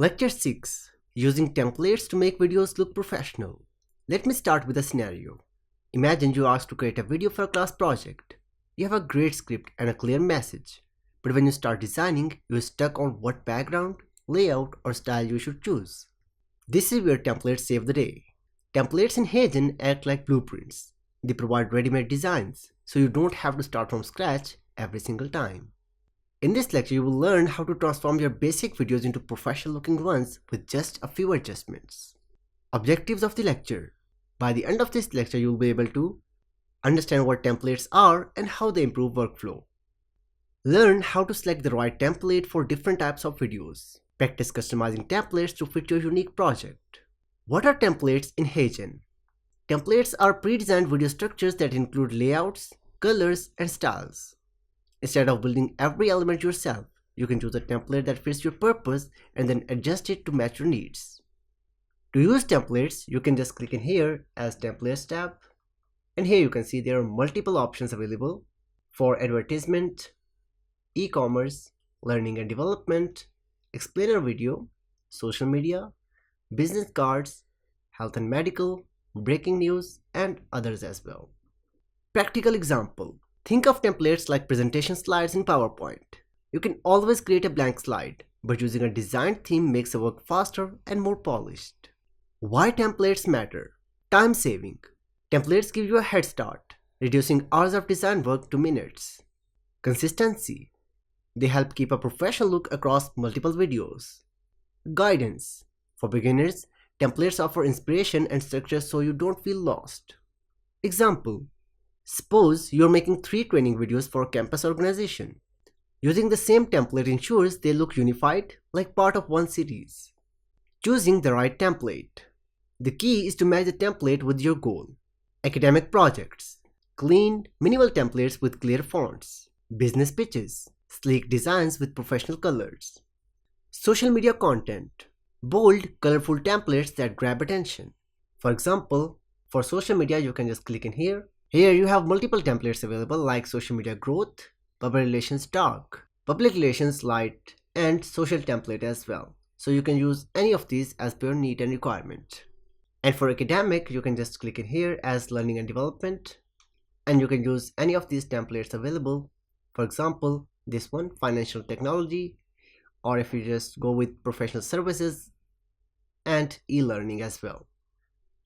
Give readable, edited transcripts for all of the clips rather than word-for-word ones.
Lecture 6. Using templates to make videos look professional. Let me start with a scenario. Imagine you are asked to create a video for a class project. You have a great script and a clear message, but when you start designing, you're stuck on what background, layout, or style you should choose. This is where templates save the day. Templates in HeyGen act like blueprints. They provide ready-made designs, so you don't have to start from scratch every single time. In this lecture, you will learn how to transform your basic videos into professional-looking ones with just a few adjustments. Objectives of the lecture. By the end of this lecture, you will be able to understand what templates are and how they improve workflow. Learn how to select the right template for different types of videos. Practice customizing templates to fit your unique project. What are templates in HeyGen? Templates are pre-designed video structures that include layouts, colors, and styles. Instead of building every element yourself, you can choose a template that fits your purpose and then adjust it to match your needs. To use templates, you can just click in here as Templates tab, and here you can see there are multiple options available for advertisement, e-commerce, learning and development, explainer video, social media, business cards, health and medical, breaking news, and others as well. Practical example. Think of templates like presentation slides in PowerPoint. You can always create a blank slide, but using a designed theme makes the work faster and more polished. Why templates matter? Time saving. Templates give you a head start, reducing hours of design work to minutes. Consistency. They help keep a professional look across multiple videos. Guidance. For beginners, templates offer inspiration and structure so you don't feel lost. Example. Suppose you're making 3 training videos for a campus organization. Using the same template ensures they look unified, like part of one series. Choosing the right template. The key is to match the template with your goal. Academic projects. Clean, minimal templates with clear fonts. Business pitches. Sleek designs with professional colors. Social media content. Bold, colorful templates that grab attention. For example, for social media you can just click in here. Here you have multiple templates available like social media growth, public relations dark, public relations light, and social template as well. So you can use any of these as per your need and requirement. And for academic, you can just click in here as learning and development, and you can use any of these templates available. For example, this one, financial technology, or if you just go with professional services and e-learning as well.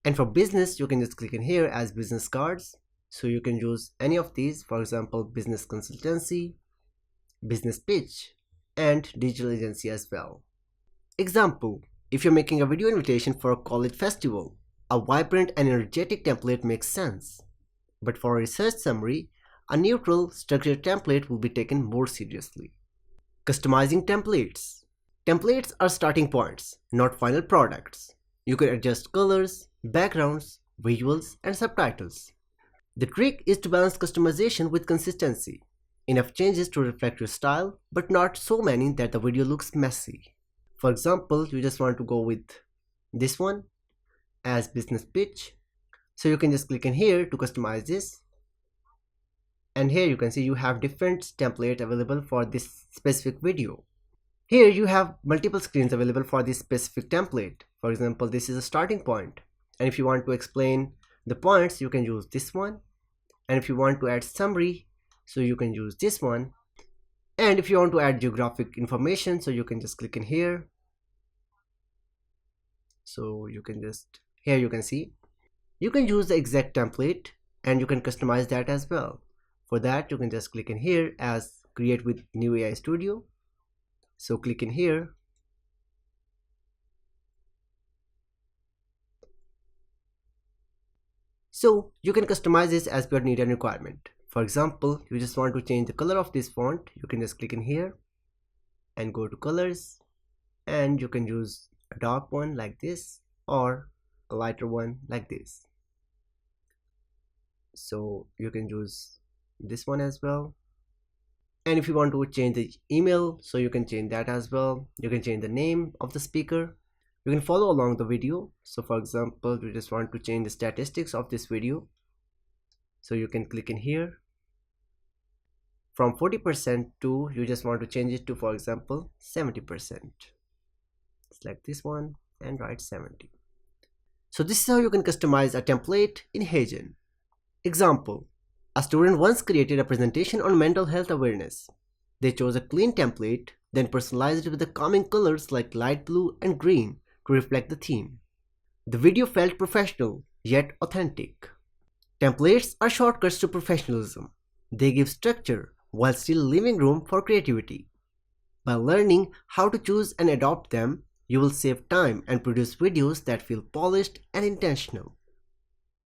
And for business, you can just click in here as business cards. So you can use any of these, for example, business consultancy, business pitch, and digital agency as well. Example, if you're making a video invitation for a college festival, a vibrant and energetic template makes sense. But for a research summary, a neutral, structured template will be taken more seriously. Customizing templates. Templates are starting points, not final products. You can adjust colors, backgrounds, visuals, and subtitles. The trick is to balance customization with consistency. Enough changes to reflect your style, but not so many that the video looks messy. For example, you just want to go with this one as business pitch. So you can just click in here to customize this. And here you can see you have different templates available for this specific video. Here you have multiple screens available for this specific template. For example, this is a starting point. And if you want to explain the points, you can use this one. And if you want to add summary, so you can use this one. And if you want to add geographic information, so you can just click in here. So you can just, here you can see, you can use the exact template and you can customize that as well. For that, you can just click in here as create with new AI Studio. So click in here. So you can customize this as per need and requirement. For example, you just want to change the color of this font, you can just click in here and go to colors, and you can use a dark one like this or a lighter one like this. So you can use this one as well. And if you want to change the email, so you can change that as well. You can change the name of the speaker. You can follow along the video. So for example, you just want to change the statistics of this video. So you can click in here. From 40% to, you just want to change it to, for example, 70%. Select this one and write 70. So this is how you can customize a template in HeyGen. Example: a student once created a presentation on mental health awareness. They chose a clean template, then personalized it with the calming colors like light blue and green to reflect the theme. The video felt professional, yet authentic. Templates are shortcuts to professionalism. They give structure while still leaving room for creativity. By learning how to choose and adopt them, you will save time and produce videos that feel polished and intentional.